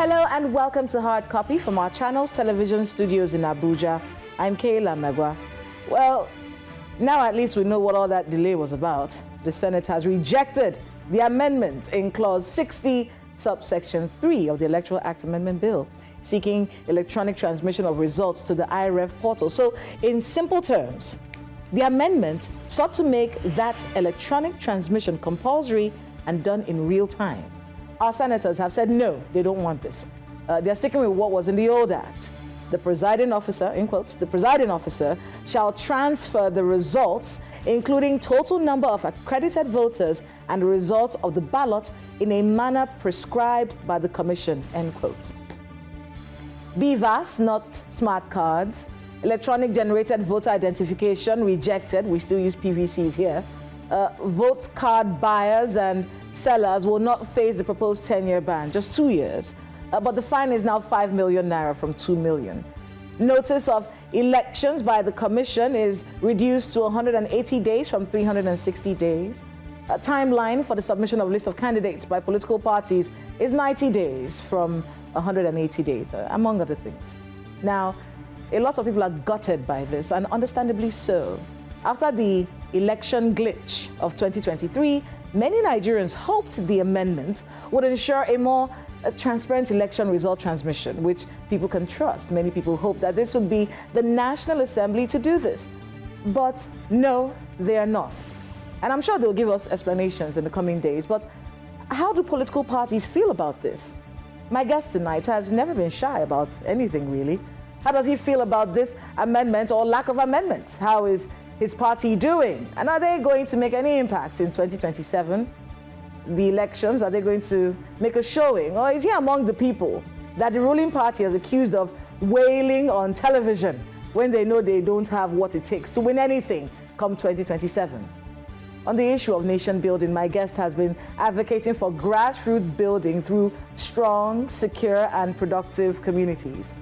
Hello and welcome to Hard Copy from our channel's television studios in Abuja. I'm Kayla Megwa. Well, now at least we know what all that delay was about. The Senate has rejected the amendment in Clause 60, subsection 3 of the Electoral Act Amendment Bill, seeking electronic transmission of results to the IREV portal. So, in simple terms, the amendment sought to make that electronic transmission compulsory and done in real time. Our senators have said no, they don't want this. They're sticking with what was in the old act. The presiding officer, in quotes, the presiding officer shall transfer the results, including total number of accredited voters and the results of the ballot in a manner prescribed by the commission, end quotes. BVAS, not smart cards. Electronic generated voter identification, rejected. We still use PVCs here. Vote card buyers and sellers will not face the proposed 10-year ban, just 2 years. But the fine is now 5 million naira from 2 million. Notice of elections by the commission is reduced to 180 days from 360 days. A timeline for the submission of list of candidates by political parties is 90 days from 180 days, among other things. Now, a lot of people are gutted by this, and understandably so. After the election glitch of 2023, many Nigerians hoped the amendment would ensure a more transparent election result transmission, which people can trust. Many people hope that this would be the National Assembly to do this. But no, they are not. And I'm sure they'll give us explanations in the coming days. But how do political parties feel about this? My guest tonight has never been shy about anything, really. How does he feel about this amendment or lack of amendments? How is his party doing? And are they going to make any impact in 2027? The elections, are they going to make a showing? Or is he among the people that the ruling party is accused of wailing on television when they know they don't have what it takes to win anything come 2027? On the issue of nation building, my guest has been advocating for grassroots building through strong, secure, and productive communities.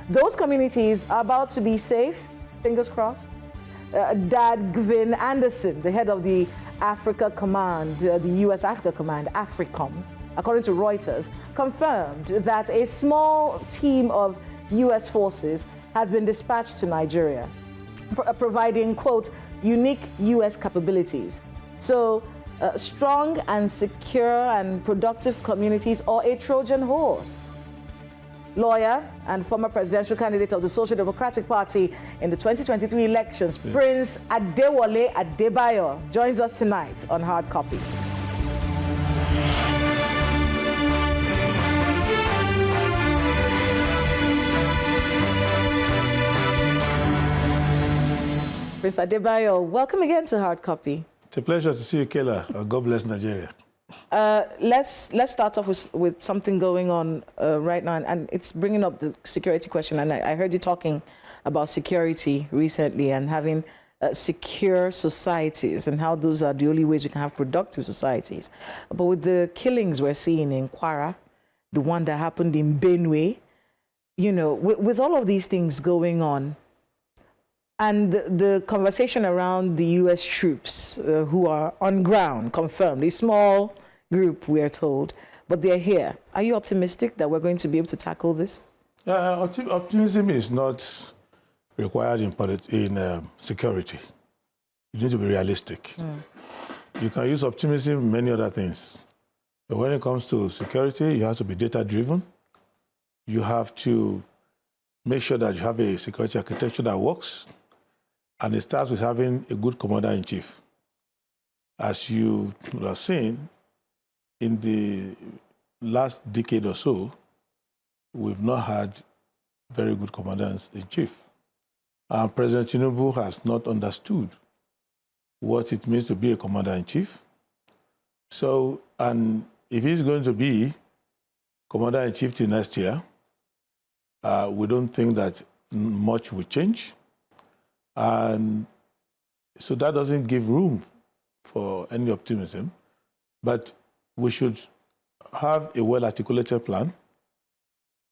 Those communities are about to be safe, fingers crossed. Dad Gvin Anderson, the head of the Africa Command, the U.S. Africa Command, AFRICOM, according to Reuters, confirmed that a small team of U.S. forces has been dispatched to Nigeria, providing, quote, unique U.S. capabilities. So, strong and secure and productive communities, or a Trojan horse. Lawyer and former presidential candidate of the Social Democratic Party in the 2023 elections, Prince Adebayo, joins us tonight on Hard Copy. Prince Adebayo, welcome again to Hard Copy. It's a pleasure to see you, Kayla. God bless Nigeria. Let's start off with something going on right now, and it's bringing up the security question. And I heard you talking about security recently and having secure societies and how those are the only ways we can have productive societies. But with the killings we're seeing in Kwara, the one that happened in Benue, you know, with all of these things going on, and the conversation around the U.S. troops who are on ground, confirmed, a small group, we are told, but they're here. Are you optimistic that we're going to be able to tackle this? Optimism is not required in security. You need to be realistic. You can use optimism in many other things. But when it comes to security, you have to be data-driven. You have to make sure that you have a security architecture that works. And it starts with having a good commander-in-chief. As you would have seen, in the last decade or so, we've not had very good commanders-in-chief. And President Tinubu has not understood what it means to be a commander-in-chief. So, and if he's going to be commander-in-chief till next year, we don't think that much will change. And so that doesn't give room for any optimism. But we should have a well-articulated plan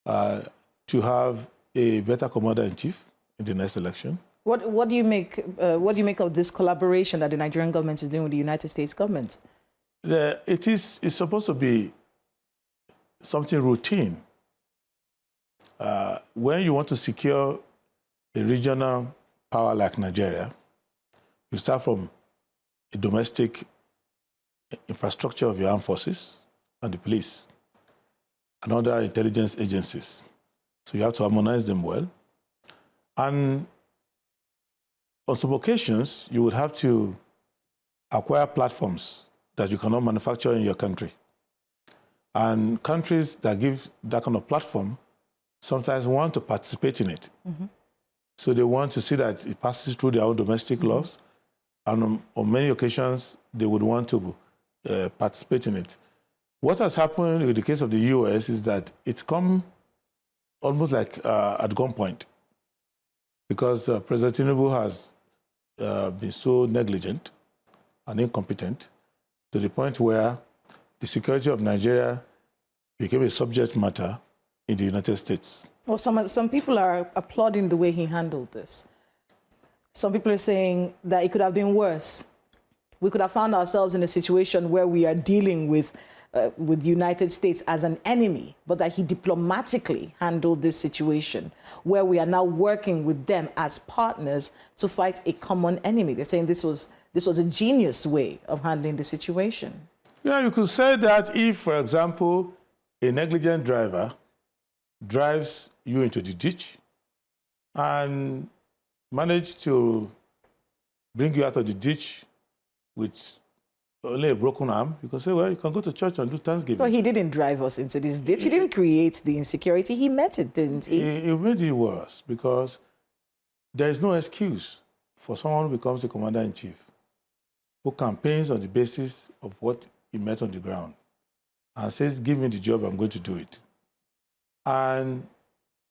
to have a better commander-in-chief in the next election. What do you make of this collaboration that the Nigerian government is doing with the United States government? It's supposed to be something routine when you want to secure a regional power like Nigeria, you start from a domestic infrastructure of your armed forces and the police and other intelligence agencies. So you have to harmonize them well. And on some occasions, you would have to acquire platforms that you cannot manufacture in your country. And countries that give that kind of platform sometimes want to participate in it. Mm-hmm. So they want to see that it passes through their own domestic laws. And on many occasions, they would want to participate in it. What has happened in the case of the US is that it's come almost like at gunpoint, because President Tinubu has been so negligent and incompetent to the point where the security of Nigeria became a subject matter in the United States. Well, some people are applauding the way he handled this. Some people are saying that it could have been worse. We could have found ourselves in a situation where we are dealing with the United States as an enemy, but that he diplomatically handled this situation, where we are now working with them as partners to fight a common enemy. They're saying this was a genius way of handling the situation. Yeah, you could say that if, for example, a negligent driver drives you into the ditch and managed to bring you out of the ditch with only a broken arm, you can say, well, you can go to church and do Thanksgiving. Well, he didn't drive us into this ditch. He didn't create the insecurity. He met it, didn't he? It made it worse, because there is no excuse for someone who becomes a commander-in-chief who campaigns on the basis of what he met on the ground and says, give me the job, I'm going to do it. And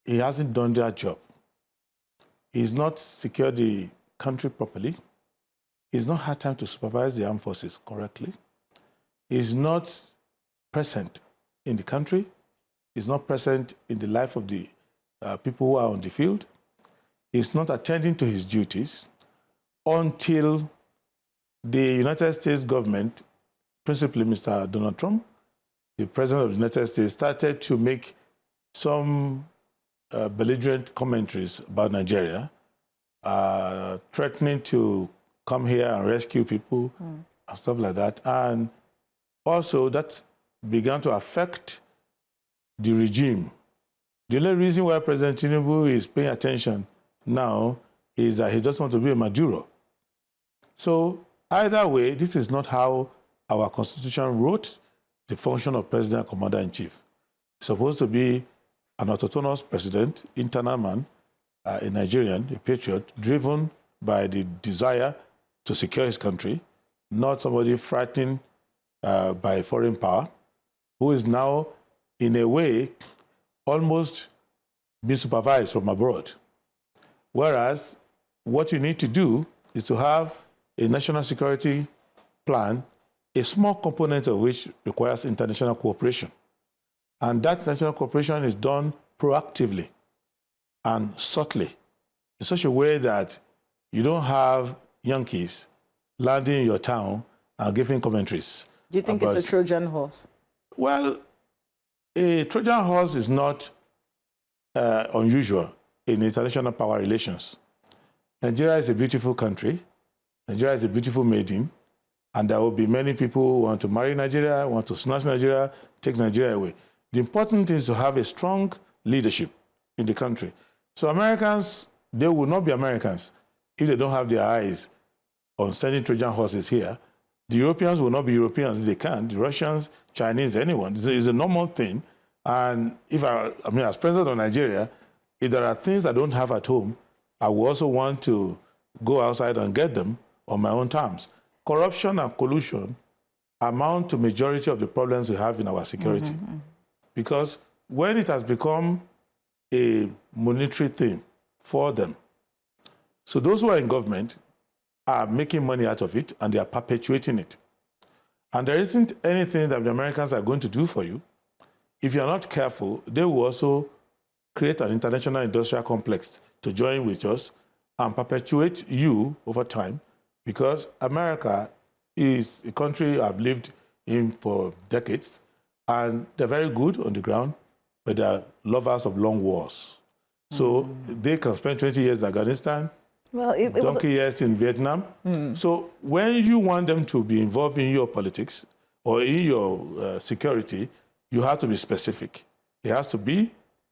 he hasn't done that job. He's not secured the country properly. He's not had time to supervise the armed forces correctly. He's not present in the country. He's not present in the life of the people who are on the field. He's not attending to his duties until the United States government, principally Mr. Donald Trump, the president of the United States, started to make some belligerent commentaries about Nigeria, threatening to come here and rescue people and stuff like that. And also that began to affect the regime. The only reason why President Tinubu is paying attention now is that he doesn't want to be a Maduro. So either way, this is not how our Constitution wrote the function of President and Commander-in-Chief. It's supposed to be an autonomous president, internal man, a Nigerian, a patriot, driven by the desire to secure his country, not somebody frightened by a foreign power, who is now, in a way, almost being supervised from abroad. Whereas what you need to do is to have a national security plan, a small component of which requires international cooperation. And that international cooperation is done proactively and subtly, in such a way that you don't have Yankees landing in your town and giving commentaries. Do you think it's a Trojan horse? Well, a Trojan horse is not unusual in international power relations. Nigeria is a beautiful country. Nigeria is a beautiful maiden. And there will be many people who want to marry Nigeria, want to snatch Nigeria, take Nigeria away. The important thing is to have a strong leadership in the country. So Americans, they will not be Americans if they don't have their eyes on sending Trojan horses here. The Europeans will not be Europeans if they can't. The Russians, Chinese, anyone. It's a normal thing. And if as president of Nigeria, if there are things I don't have at home, I will also want to go outside and get them on my own terms. Corruption and collusion amount to majority of the problems we have in our security. Mm-hmm. Because when it has become a monetary thing for them, so those who are in government are making money out of it and they are perpetuating it. And there isn't anything that the Americans are going to do for you. If you're not careful, they will also create an international industrial complex to join with us and perpetuate you over time, because America is a country I've lived in for decades, and they're very good on the ground. but they are lovers of long wars. So they can spend 20 years in Afghanistan, well, it donkey years in Vietnam. So when you want them to be involved in your politics or in your security, you have to be specific. It has to be,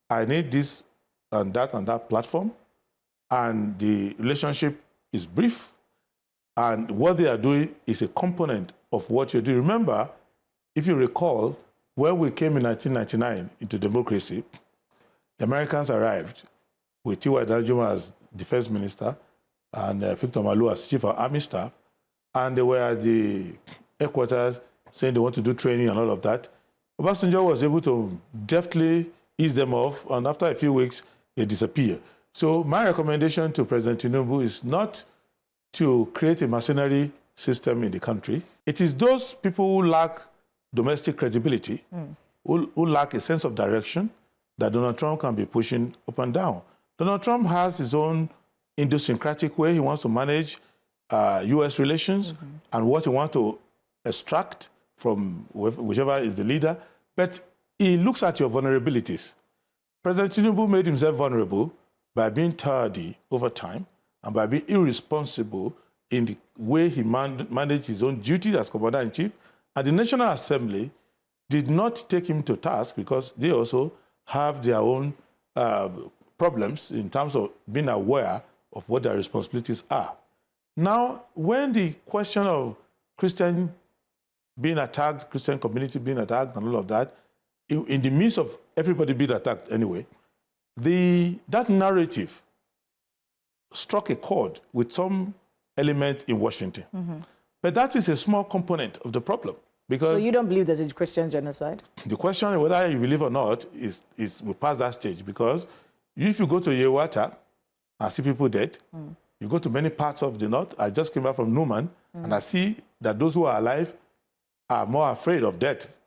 I need this and that platform, and the relationship is brief, and what they are doing is a component of what you do. Remember, if you recall, when we came in 1999 into democracy, the Americans arrived with T.Y. Danjuma as defense minister and Victor Malu as chief of army staff, and they were at the headquarters saying they want to do training and all of that. Obasanjo was able to deftly ease them off, and after a few weeks, they disappear. So my recommendation to President Tinubu is not to create a mercenary system in the country. It is those people who lack domestic credibility, who lack a sense of direction, that Donald Trump can be pushing up and down. Donald Trump has his own idiosyncratic way he wants to manage U.S. relations and what he wants to extract from whichever is the leader, but he looks at your vulnerabilities. President Tinubu made himself vulnerable by being tardy over time and by being irresponsible in the way he managed his own duties as Commander-in-Chief. And the National Assembly did not take him to task because they also have their own problems in terms of being aware of what their responsibilities are. Now, when the question of Christian being attacked, Christian community being attacked and all of that, in the midst of everybody being attacked anyway, that narrative struck a chord with some element in Washington. But that is a small component of the problem. Because so you don't believe there's a Christian genocide? The question, whether you believe or not, is we pass that stage. Because if you go to Yewata and see people dead, you go to many parts of the north. I just came back from Numan, and I see that those who are alive are more afraid of death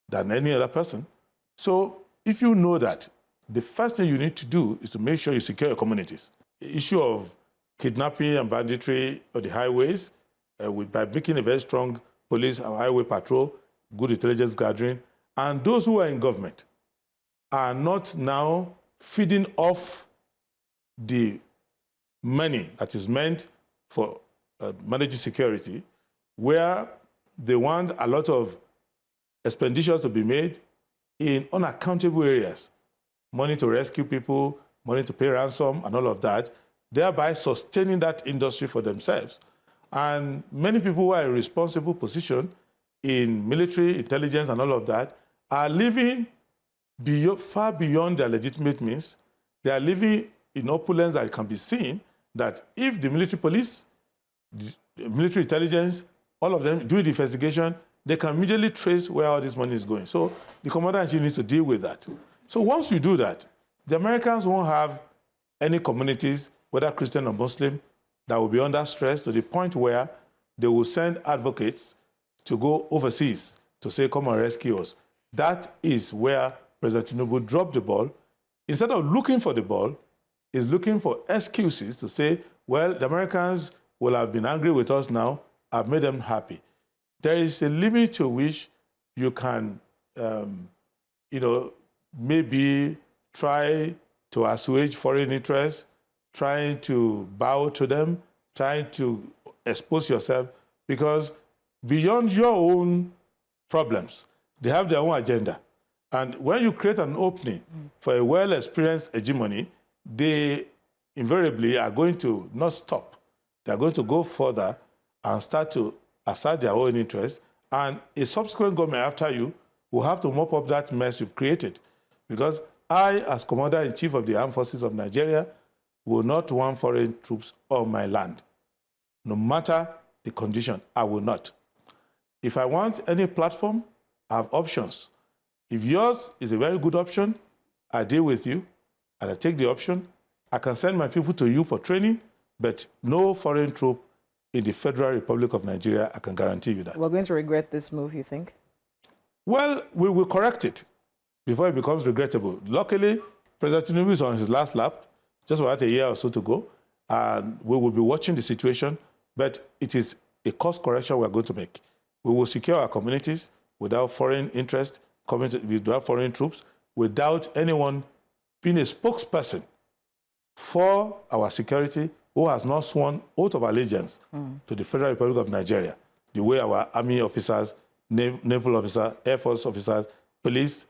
than any other person. So if you know that, the first thing you need to do is to make sure you secure your communities. The issue of kidnapping and banditry on the highways, by making a very strong police and highway patrol, good intelligence gathering, and those who are in government are not now feeding off the money that is meant for managing security, where they want a lot of expenditures to be made in unaccountable areas, money to rescue people, money to pay ransom, and all of that, thereby sustaining that industry for themselves. And many people who are in responsible position in military, intelligence, and all of that are living far beyond their legitimate means. They are living in opulence that can be seen, that if the military police, the military intelligence, all of them do the investigation, they can immediately trace where all this money is going. So the commander-in-chief needs to deal with that. So once you do that, the Americans won't have any communities, whether Christian or Muslim, that will be under stress to the point where they will send advocates to go overseas to say, come and rescue us. That is where President Tinubu dropped the ball. Instead of looking for the ball, he's looking for excuses to say, well, the Americans will have been angry with us now. I've made them happy. There is a limit to which you can, maybe try to assuage foreign interests, trying to bow to them, trying to expose yourself, because beyond your own problems, they have their own agenda. And when you create an opening for a well-experienced hegemony, they invariably are going to not stop. They're going to go further and start to assert their own interests, and a subsequent government after you will have to mop up that mess you've created. Because I, as Commander-in-Chief of the Armed Forces of Nigeria, will not want foreign troops on my land. No matter the condition, I will not. If I want any platform, I have options. If yours is a very good option, I deal with you, and I take the option. I can send my people to you for training, but no foreign troop in the Federal Republic of Nigeria, I can guarantee you that. We're going to regret this move, you think? Well, we will correct it before it becomes regrettable. Luckily, President Tinubu is on his last lap, just about a year or so to go, and we will be watching the situation, but it is a course correction we're going to make. We will secure our communities without foreign interest, without foreign troops. without anyone being a spokesperson for our security who has not sworn oath of allegiance to the Federal Republic of Nigeria, the way our army officers, naval officers, Air Force officers, police,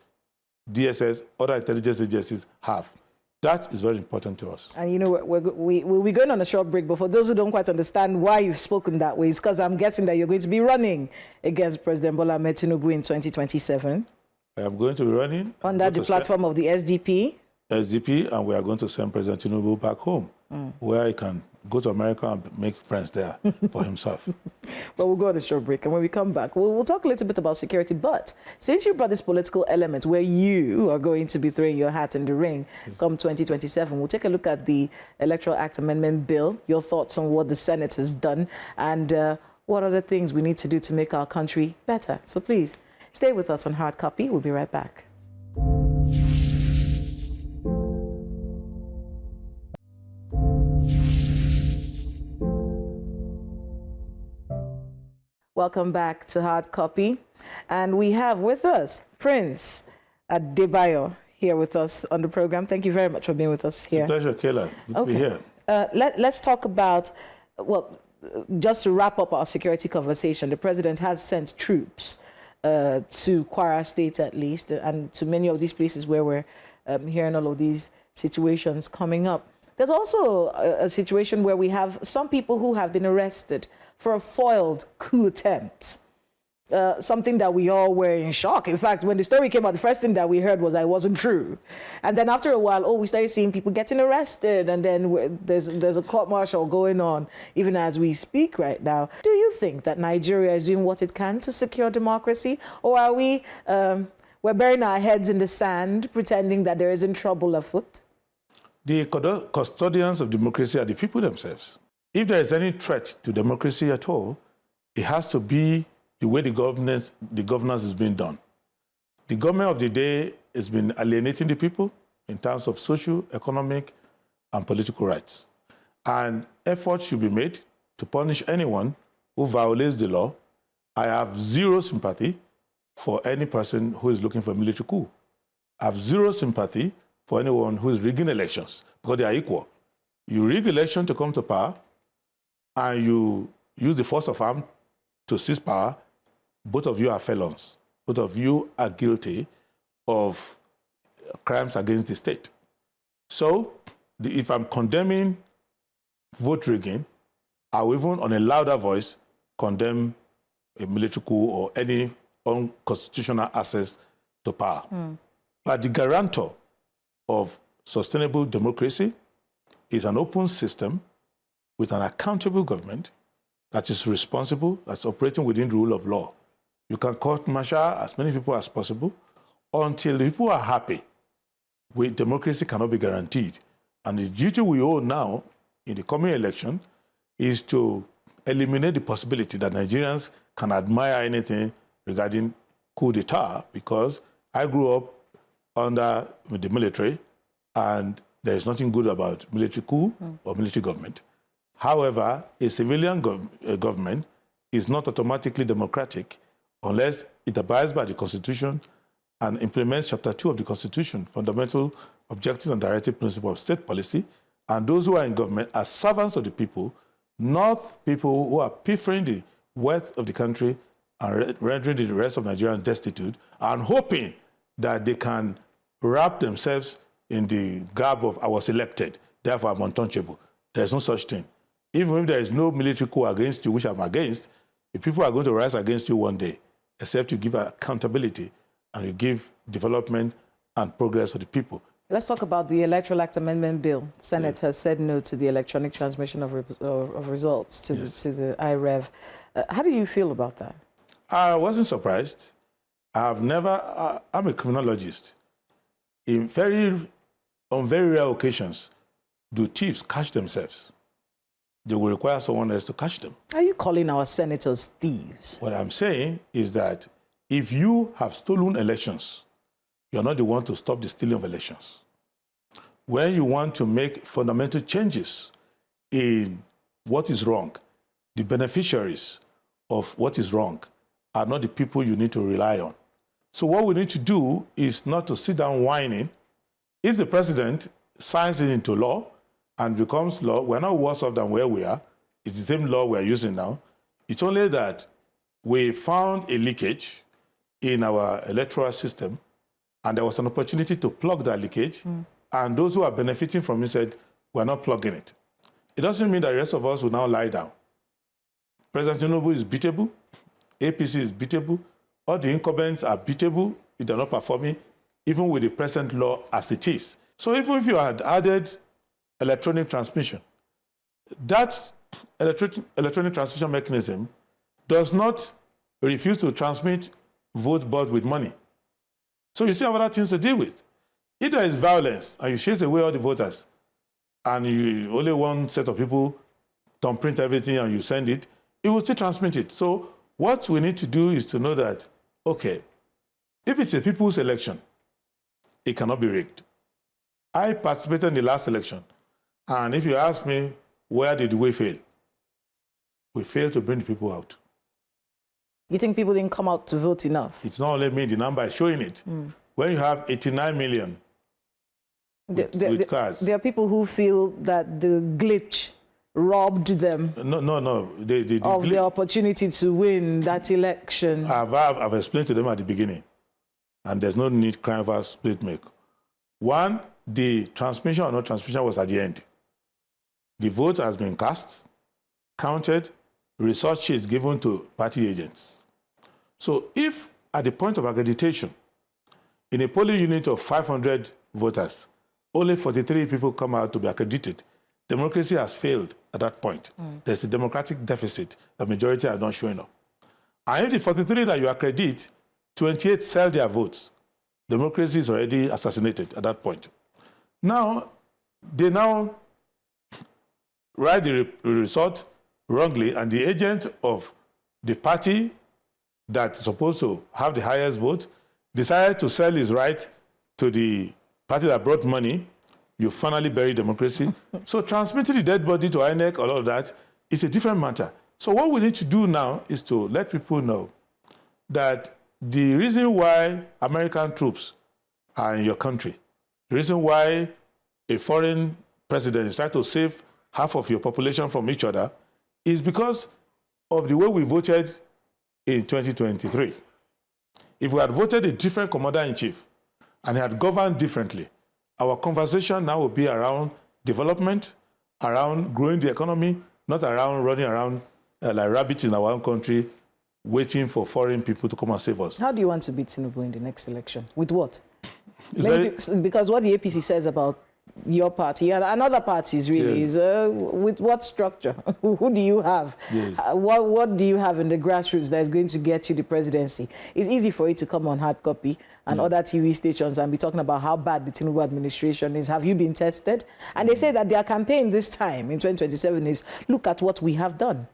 DSS, other intelligence agencies have. That is very important to us. And you know, we'll be going on a short break, but for those who don't quite understand why you've spoken that way, it's because I'm guessing that you're going to be running against President Bola Ahmed Tinubu in 2027. I am going to be running under the platform of the SDP. SDP, and we are going to send President Tinubu back home, where he can go to America and make friends there for himself. But we'll go on a short break, and when we come back, we'll talk a little bit about security. But since you brought this political element where you are going to be throwing your hat in the ring come 2027, we'll take a look at the Electoral Act Amendment Bill, your thoughts on what the Senate has done, and what other things we need to do to make our country better. So please, stay with us on Hard Copy. We'll be right back. Welcome back to Hard Copy. And we have with us Prince Adebayo here with us on the program. Thank you very much for being with us here. It's a pleasure, Kayla. Good to be here. Let's talk about, well, just to wrap up our security conversation, the president has sent troops to Kwara State, at least, and to many of these places where we're hearing all of these situations coming up. There's also a situation where we have some people who have been arrested for a foiled coup attempt, something that we all were in shock. In fact, when the story came out, the first thing that we heard was that it wasn't true. And then after a while, we started seeing people getting arrested, and then there's a court-martial going on, even as we speak right now. Do you think that Nigeria is doing what it can to secure democracy, or are we we're burying our heads in the sand, pretending that there isn't trouble afoot? The custodians of democracy are the people themselves. If there is any threat to democracy at all, it has to be the way the governance is being done. The government of the day has been alienating the people in terms of social, economic, and political rights. And efforts should be made to punish anyone who violates the law. I have zero sympathy for any person who is looking for a military coup. I have zero sympathy for anyone who is rigging elections, because they are equal. You rig election to come to power, and you use the force of arms to seize power. Both of you are felons. Both of you are guilty of crimes against the state. So, if I'm condemning vote rigging, I will even on a louder voice condemn a military coup or any unconstitutional access to power. But the guarantor of sustainable democracy is an open system with an accountable government that is responsible, that's operating within the rule of law. You can court-martial as many people as possible until the people are happy. Democracy cannot be guaranteed. And the duty we owe now in the coming election is to eliminate the possibility that Nigerians can admire anything regarding coup d'etat, because I grew up under the military, and there is nothing good about military coup or military government. However, a civilian government is not automatically democratic unless it abides by the Constitution and implements Chapter 2 of the Constitution, fundamental objectives and directive principles of state policy. And those who are in government are servants of the people, not people who are pilfering the wealth of the country and rendering the rest of Nigerians destitute and hoping that they can wrap themselves in the garb of I was elected, therefore I'm untouchable. There's no such thing. Even if there is no military coup against you, which I'm against, the people are going to rise against you one day, except you give accountability and you give development and progress for the people. Let's talk about the Electoral Act Amendment Bill. Senate has said no to the electronic transmission of results to the IREV. How do you feel about that? I wasn't surprised. I'm a criminologist. On very rare occasions, do thieves catch themselves? They will require someone else to catch them. Are you calling our senators thieves? What I'm saying is that if you have stolen elections, you're not the one to stop the stealing of elections. When you want to make fundamental changes in what is wrong, the beneficiaries of what is wrong are not the people you need to rely on. So what we need to do is not to sit down whining. If the president signs it into law and becomes law, we're not worse off than where we are. It's the same law we're using now. It's only that we found a leakage in our electoral system, and there was an opportunity to plug that leakage, and those who are benefiting from it said, we're not plugging it. It doesn't mean that the rest of us will now lie down. President Tinubu is beatable, APC is beatable, all the incumbents are beatable if they're not performing, even with the present law as it is. So even if you had added electronic transmission, that electronic transmission mechanism does not refuse to transmit votes bought with money. So you still have other things to deal with. If there is violence and you chase away all the voters and you only one set of people thumbprint everything and you send it, it will still transmit it. So what we need to do is to know that, okay, if it's a people's election, it cannot be rigged. I participated in the last election, and if you ask me, where did we fail? We failed to bring the people out. You think people didn't come out to vote enough? It's not only me, the number is showing it. When you have 89 million with cars. There are people who feel that the glitch robbed them No. of the opportunity to win that election. I've explained to them at the beginning, and there's no need crying for split make. One, the transmission or no transmission was at the end. The vote has been cast, counted, result sheets given to party agents. So if at the point of accreditation, in a polling unit of 500 voters, only 43 people come out to be accredited, democracy has failed at that point. There's a democratic deficit. The majority are not showing up. And if the 43 that you accredit, 28 sell their votes, democracy is already assassinated at that point. Now, they now write the result wrongly, and the agent of the party that's supposed to have the highest vote decided to sell his right to the party that brought money. You finally bury democracy. So transmitting the dead body to INEC, all of that, is a different matter. So what we need to do now is to let people know that the reason why American troops are in your country, the reason why a foreign president is trying to save half of your population from each other is because of the way we voted in 2023. If we had voted a different commander-in-chief and had governed differently, our conversation now will be around development, around growing the economy, not around running around like rabbits in our own country, waiting for foreign people to come and save us. How do you want to beat Tinubu in the next election? With what? Because what the APC says about your party and other parties really is with what structure? Who do you have? Yes. What do you have in the grassroots that is going to get you the presidency? It's easy for you to come on Hard Copy and other TV stations and be talking about how bad the Tinubu administration is. Have you been tested? And they say that their campaign this time in 2027 is, look at what we have done.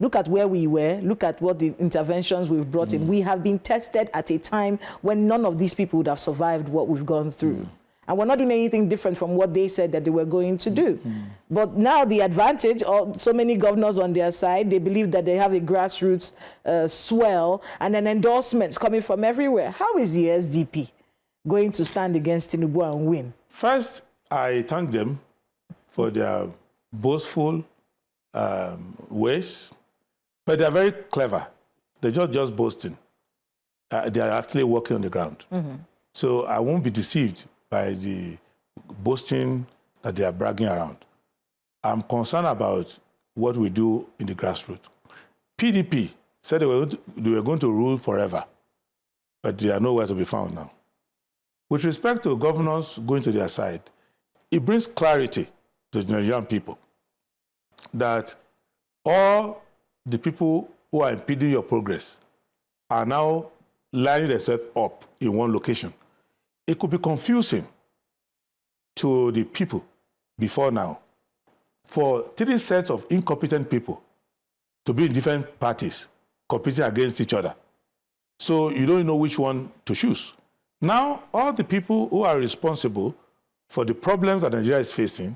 Look at where we were. Look at what the interventions we've brought in. We have been tested at a time when none of these people would have survived what we've gone through. And we're not doing anything different from what they said that they were going to do. But now the advantage of so many governors on their side, they believe that they have a grassroots swell and then endorsements coming from everywhere. How is the SDP going to stand against Tinubu and win? First, I thank them for their boastful ways, but they're very clever. They're not just boasting. They are actually working on the ground. So I won't be deceived by the boasting that they are bragging around. I'm concerned about what we do in the grassroots. PDP said they were going to rule forever, but they are nowhere to be found now. With respect to governors going to their side, it brings clarity to the Nigerian people that all the people who are impeding your progress are now lining themselves up in one location. It could be confusing to the people before now for 3 sets of incompetent people to be in different parties competing against each other. So you don't know which one to choose. Now, all the people who are responsible for the problems that Nigeria is facing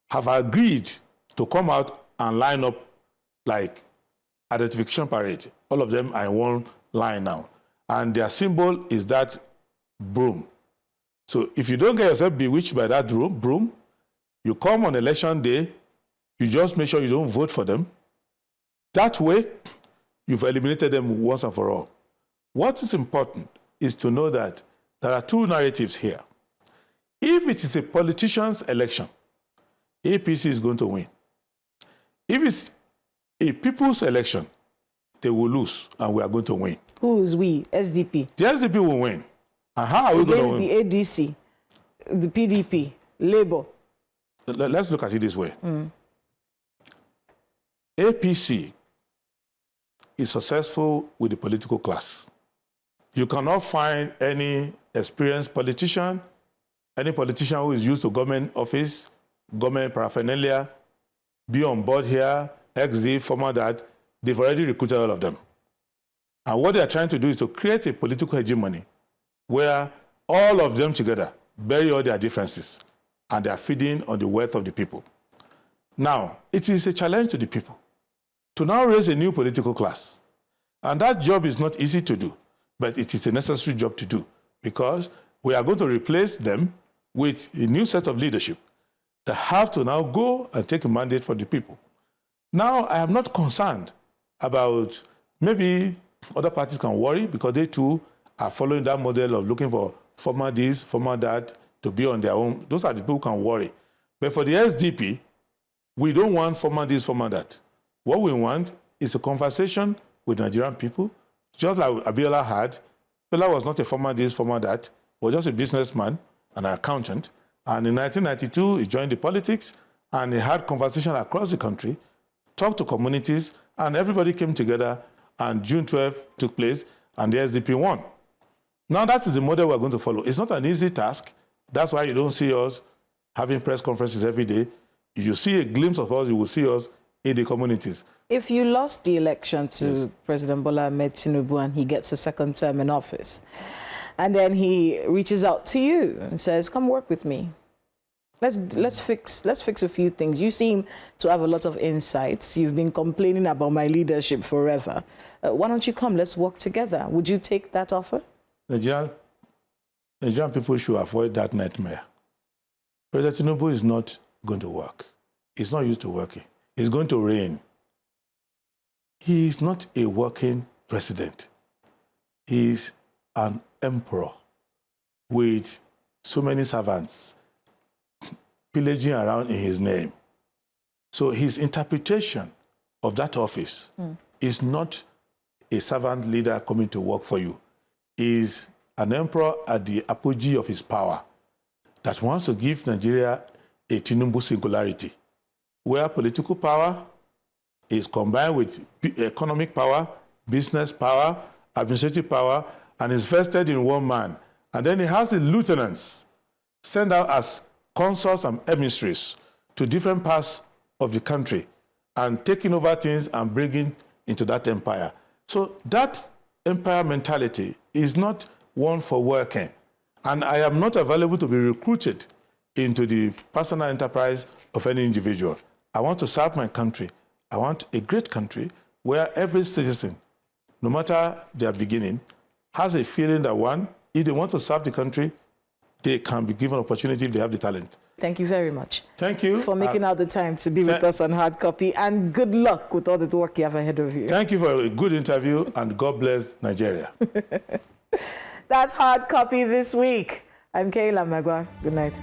have agreed to come out and line up like identification parade. All of them are in one line now. And their symbol is that broom. So if you don't get yourself bewitched by that broom, you come on election day, you just make sure you don't vote for them. That way, you've eliminated them once and for all. What is important is to know that there are two narratives here. If it is a politician's election, APC is going to win. If it's a people's election, they will lose and we are going to win. Who is we? SDP. The SDP will win. And how are we going to win? Against the ADC, the PDP, Labour. Let's look at it this way. APC is successful with the political class. You cannot find any experienced politician, any politician who is used to government office, government paraphernalia, be on board here, XZ, former that. They've already recruited all of them. And what they are trying to do is to create a political hegemony where all of them together bury all their differences and they are feeding on the wealth of the people. Now, it is a challenge to the people to now raise a new political class. And that job is not easy to do, but it is a necessary job to do because we are going to replace them with a new set of leadership that have to now go and take a mandate from the people. Now, I am not concerned about maybe other parties can worry because they too are following that model of looking for former this, former that to be on their own. Those are the people who can worry. But for the SDP, we don't want former this, former that. What we want is a conversation with Nigerian people, just like Abiola had. Abiola was not a former this, former that. He was just a businessman and an accountant. And in 1992, he joined the politics and he had conversation across the country, talked to communities, and everybody came together, and June 12th took place, and the SDP won. Now that is the model we're going to follow. It's not an easy task. That's why you don't see us having press conferences every day. If you see a glimpse of us, you will see us in the communities. If you lost the election to President Bola Ahmed Tinubu and he gets a second term in office, and then he reaches out to you and says, come work with me. Let's fix a few things. You seem to have a lot of insights. You've been complaining about my leadership forever. Why don't you come? Let's work together. Would you take that offer? Nigerian people should avoid that nightmare. President Tinubu is not going to work. He's not used to working. It's going to rain. He is not a working president. He is an emperor with so many servants pillaging around in his name. So his interpretation of that office is not a servant leader coming to work for you. He is an emperor at the apogee of his power that wants to give Nigeria a Tinubu singularity, where political power is combined with economic power, business power, administrative power, and is vested in one man. And then he has the lieutenants sent out as consuls and emissaries to different parts of the country and taking over things and bringing into that empire. So that empire mentality is not one for working. And I am not available to be recruited into the personal enterprise of any individual. I want to serve my country. I want a great country where every citizen, no matter their beginning, has a feeling that one, if they want to serve the country, they can be given opportunity if they have the talent. Thank you very much. Thank you. For making out the time to be with us on Hard Copy, and good luck with all the work you have ahead of you. Thank you for a good interview, and God bless Nigeria. That's Hard Copy this week. I'm Kayla Magwa. Good night.